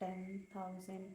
10,000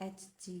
Hg,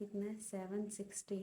760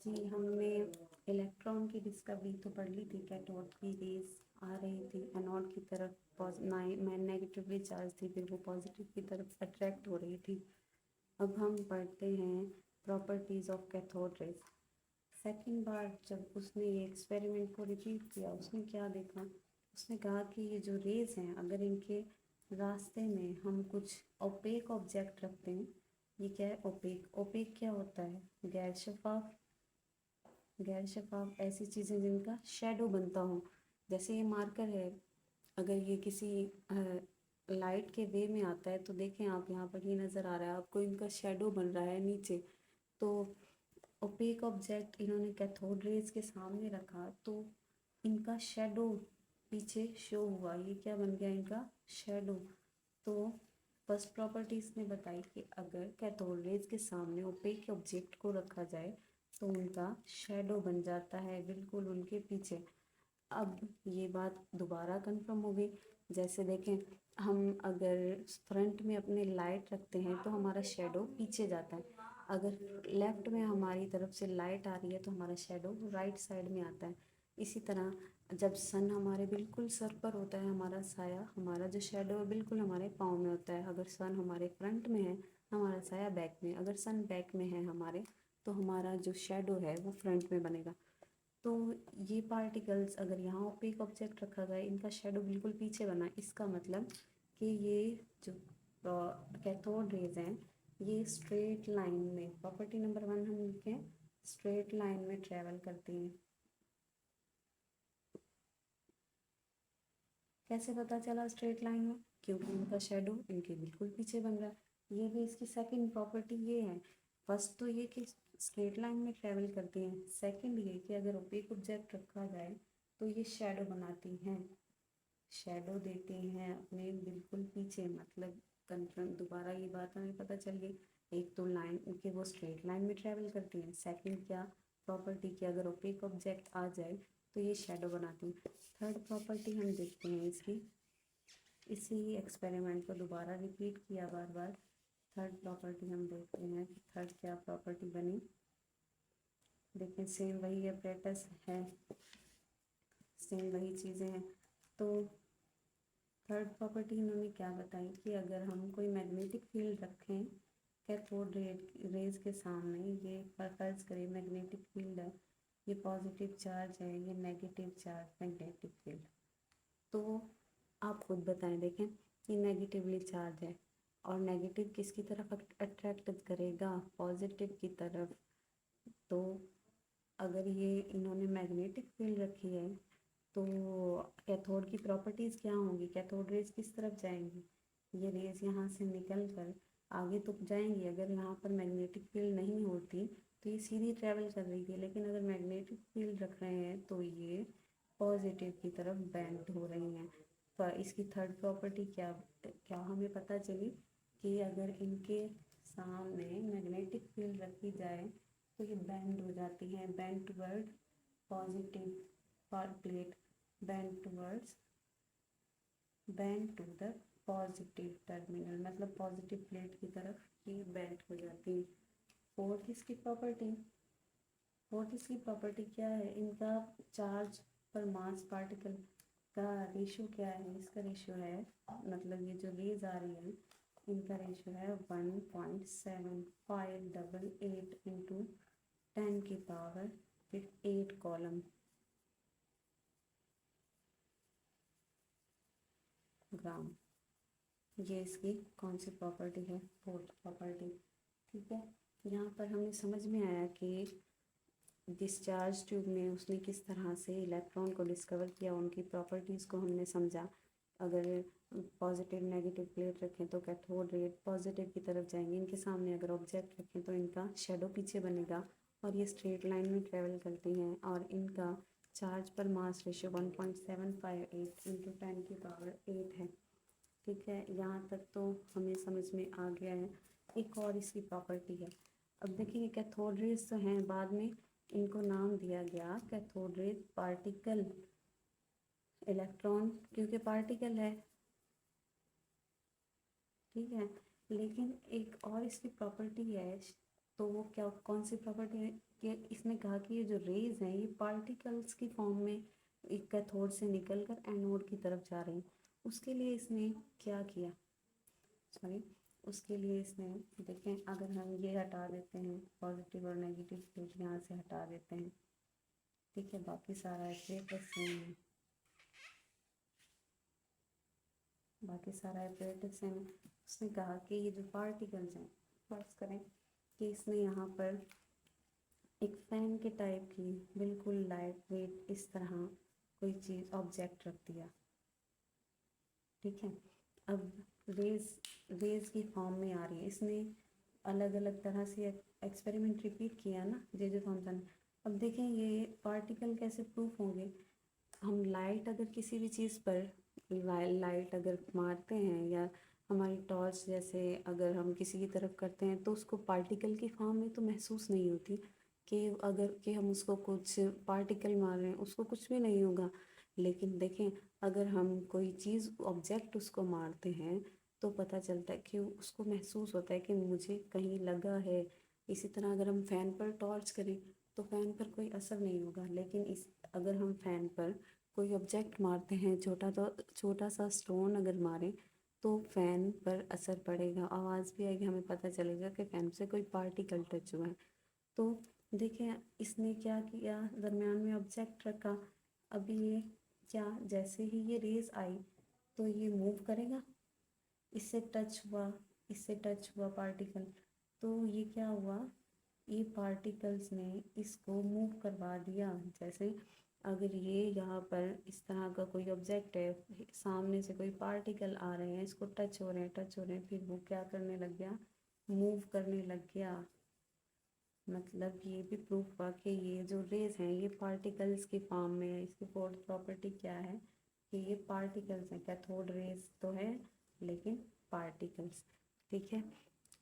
جی ہم نے electron کی ڈسکوری تو پڑھ لی تھی، کیتھوڈ کی ریز آ رہی تھی اینوڈ کی طرف، نیگیٹیولی چارج تھی، پھر وہ پازیٹیو کی طرف اٹریکٹ ہو رہی تھی۔ اب ہم پڑھتے ہیں properties of cathode rays. Second بار جب اس نے یہ ایکسپیریمنٹ کو ریپیٹ کیا، اس نے کیا دیکھا، اس نے کہا کہ یہ جو ریز ہیں اگر ان کے راستے میں ہم کچھ اوپیک آبجیکٹ رکھتے ہیں، یہ کیا ہے اوپیک کیا ہوتا ہے، غیر شفاف ایسی چیزیں جن کا شیڈو بنتا ہو، جیسے یہ مارکر ہے، اگر یہ کسی لائٹ کے وے میں آتا ہے تو دیکھیں آپ یہاں پر یہ نظر آ رہا ہے آپ کو ان کا شیڈو بن رہا ہے نیچے، تو اوپیک آبجیکٹ انہوں نے کیتھوڈ ریز کے سامنے رکھا تو ان کا شیڈو پیچھے شو ہوا، یہ کیا بن گیا ان کا شیڈو۔ تو فرسٹ پراپرٹیز نے بتائی کہ اگر کیتھوڈ ریز کے سامنے اوپیک آبجیکٹ کو رکھا جائے تو ان کا شیڈو بن جاتا ہے بالکل ان کے پیچھے۔ اب یہ بات دوبارہ کنفرم ہو گئی، جیسے دیکھیں ہم اگر فرنٹ میں اپنے لائٹ رکھتے ہیں تو ہمارا شیڈو پیچھے جاتا ہے، اگر لیفٹ میں ہماری طرف سے لائٹ آ رہی ہے تو ہمارا شیڈو رائٹ سائڈ میں آتا ہے۔ اسی طرح جب سن ہمارے بالکل سر پر ہوتا ہے، ہمارا سایہ، ہمارا جو شیڈو ہے بالکل ہمارے پاؤں میں ہوتا ہے، اگر سن ہمارے فرنٹ میں ہے ہمارا سایہ بیک میں، اگر سن بیک میں ہے ہمارے تو ہمارا جو شیڈو ہے وہ فرنٹ میں بنے گا۔ تو یہ پارٹیکلز اگر یہاں اوپیک آبجیکٹ رکھا گیا ان کا شیڈو بالکل پیچھے بنا، اس کا مطلب کہ یہ جو کیتھوڈ ریز ہیں یہ اسٹریٹ لائن میں، پراپرٹی نمبر 1 ہم لکھیں اسٹریٹ لائن میں ٹریول کرتی ہیں۔ کیسے پتہ چلا اسٹریٹ لائن میں؟ کیونکہ ان کا شیڈو ان کے بالکل پیچھے بن رہا ہے۔ یہ بھی اس کی سیکنڈ پراپرٹی یہ ہے، فرسٹ تو یہ کہ اسٹریٹ لائن میں ٹریول کرتی ہیں، سیکنڈ یہ کہ اگر اوپیک آبجیکٹ رکھا جائے تو یہ شیڈو بناتی ہیں، شیڈو دیتی ہیں اپنے بالکل پیچھے، مطلب کنفرم دوبارہ یہ بات ہمیں پتہ چل گئی، ایک تو لائن کہ وہ اسٹریٹ لائن میں ٹریول کرتی ہیں، سیکنڈ کیا پراپرٹی کہ اگر اوپیک آبجیکٹ آ جائے تو یہ شیڈو بناتی ہیں۔ تھرڈ پراپرٹی ہم دیکھتے ہیں اس کی، اسی ایکسپیریمنٹ کو دوبارہ ریپیٹ کیا بار بار۔ تھرڈ پراپرٹی ہم دیکھتے ہیں کہ تھرڈ کیا پراپرٹی بنی، دیکھیں سیم وہی اپریٹس ہے، سیم وہی چیزیں ہیں۔ تو تھرڈ پراپرٹی انہوں نے کیا بتائی کہ اگر ہم کوئی میگنیٹک فیلڈ رکھیں کیتھوڈ ریز کے سامنے، یہ فرض کریں میگنیٹک فیلڈ ہے، یہ پازیٹیو چارج ہے، یہ نیگیٹو چارج میگنیٹک فیلڈ، تو آپ خود بتائیں، دیکھیں یہ نیگیٹیولی چارج ہے اور نیگیٹو کس کی طرف اٹریکٹ کرے گا، پازیٹیو کی طرف، تو اگر یہ انہوں نے میگنیٹک فیلڈ رکھی ہے تو کیتھوڈ کی پراپرٹیز کیا ہوں گی، کیتھوڈ ریز کس طرف جائیں گی، یہ ریز یہاں سے نکل کر آگے تو جائیں گی، اگر یہاں پر میگنیٹک فیلڈ نہیں ہوتی تو یہ سیدھی ٹریول کر رہی تھی، لیکن اگر میگنیٹک فیلڈ رکھ رہے ہیں تو یہ پازیٹیو کی طرف بینڈ ہو رہی ہیں۔ اس کی تھرڈ پراپرٹی کیا ہمیں پتہ چلی کہ اگر ان کے سامنے میگنیٹک فیلڈ رکھی جائے تو یہ بینڈ ہو جاتی ہیں، bend toward positive plate, bend to the positive terminal, مطلب پازیٹیو پلیٹ کی طرف یہ بینڈ ہو جاتی ہیں۔ فورتھ اس کی پراپرٹی کیا ہے، ان کا چارج پر ماس پارٹیکل کا ریشو کیا ہے، اس کا ریشو ہے، مطلب یہ جو ریز آ رہی ہیں ان کا ریشو ہے 1.7588 انٹو 10 کی پاور پھر 8 کولم گرام، یہ اس کی کون سی پراپرٹی ہے، فورتھ پراپرٹی۔ ٹھیک ہے، یہاں پر ہمیں سمجھ میں آیا کہ ڈسچارج ٹیوب میں اس نے کس طرح سے الیکٹران کو ڈسکور کیا، ان کی پراپرٹیز کو ہم نے سمجھا، اگر پازیٹیو نیگیٹو پلیٹ رکھیں تو کیتھوڈ ریز پازیٹیو کی طرف جائیں گے، ان کے سامنے اگر آبجیکٹ رکھیں تو ان کا شیڈو پیچھے بنے گا اور یہ اسٹریٹ لائن میں ٹریول کرتی ہیں، اور ان کا چارج پر ماس ریشو 1.758 انٹو 10 کی پاور 8 ہے۔ ٹھیک ہے، یہاں تک تو ہمیں سمجھ میں آ گیا ہے۔ ایک اور اس کی پراپرٹی ہے، اب دیکھیں یہ کیتھوڈ ریز تو ہیں، بعد میں ان کو نام دیا گیا کیتھوڈ ریز پارٹیکل، الیکٹران کیونکہ پارٹیکل ہے، ٹھیک ہے، لیکن ایک اور اس کی پراپرٹی ہے، تو وہ کیا کون سی پراپرٹی ہے، کہ اس نے کہا کہ یہ جو ریز ہیں یہ پارٹیکلس کی فارم میں ایک کیتھوڈ سے نکل کر اینوڈ کی طرف جا رہی ہیں. اس کے لیے اس نے کیا کیا، سوری، اس کے لیے اس نے دیکھیں اگر ہم یہ ہٹا دیتے ہیں پازیٹیو اور نیگیٹیو فیلڈ یہاں سے ہٹا دیتے ہیں، ٹھیک ہے، باقی سارا ایپریٹس سیم ہے، باقی سارا ایپریٹس سیم ہے. اس نے کہا کہ یہ جو پارٹیکلز ہیں، فرض کریں کہ اس نے یہاں پر ایک فین کے ٹائپ کی بالکل لائٹ ویٹ اس طرح کوئی چیز آبجیکٹ رکھ دیا، ٹھیک ہے. اب ریز کی فارم میں آ رہی ہے، اس نے الگ الگ طرح سے ایکسپیریمنٹ ریپیٹ کیا نا جے جے تھامسن. اب دیکھیں یہ پارٹیکل کیسے پروف ہوں گے. ہم لائٹ اگر کسی بھی چیز پر لائٹ اگر مارتے ہیں یا ہماری ٹارچ جیسے اگر ہم کسی کی طرف کرتے ہیں تو اس کو پارٹیکل کی فارم میں تو محسوس نہیں ہوتی، کہ اگر کہ ہم اس کو کچھ پارٹیکل مار رہے ہیں اس کو کچھ بھی نہیں ہوگا. لیکن دیکھیں اگر ہم کوئی چیز آبجیکٹ اس کو مارتے ہیں تو پتہ چلتا ہے کہ اس کو محسوس ہوتا ہے کہ مجھے کہیں لگا ہے. اسی طرح اگر ہم فین پر ٹارچ کریں تو فین پر کوئی اثر نہیں ہوگا، لیکن اگر ہم فین پر کوئی آبجیکٹ مارتے ہیں، چھوٹا سا اسٹون اگر ماریں تو فین پر اثر پڑے گا، آواز بھی آئے گی، ہمیں پتہ چلے گا کہ فین سے کوئی پارٹیکل ٹچ ہوا ہے. تو دیکھیں اس نے کیا کیا، درمیان میں آبجیکٹ رکھا. ابھی یہ کیا، جیسے ہی یہ ریز آئی تو یہ موو کرے گا، اس سے ٹچ ہوا پارٹیکل، تو یہ کیا ہوا، یہ پارٹیکلز نے اس کو موو کروا دیا. جیسے اگر یہ یہاں پر اس طرح کا کوئی آبجیکٹ ہے، سامنے سے کوئی پارٹیکل آ رہے ہیں، اس کو ٹچ ہو رہے ہیں، پھر وہ کیا کرنے لگ گیا، موو کرنے لگ گیا. مطلب یہ بھی پروف ہوا کہ یہ جو ریز ہیں یہ پارٹیکلز کی فارم میں ہے. اس کی فورتھ پراپرٹی کیا ہے کہ یہ پارٹیکلز ہیں، کیتھوڈ ریز تو ہے لیکن پارٹیکلز. ٹھیک ہے،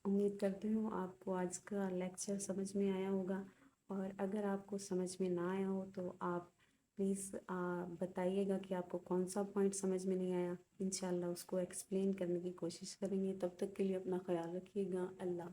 امید کرتی ہوں آپ کو آج کا لیکچر سمجھ میں آیا ہوگا، اور اگر آپ کو سمجھ میں نہ آیا ہو تو آپ پلیز بتائیے گا کہ آپ کو کون سا پوائنٹ سمجھ میں نہیں آیا. انشاءاللہ اس کو ایکسپلین کرنے کی کوشش کریں گے. تب تک کے لیے اپنا خیال رکھیے گا. اللہ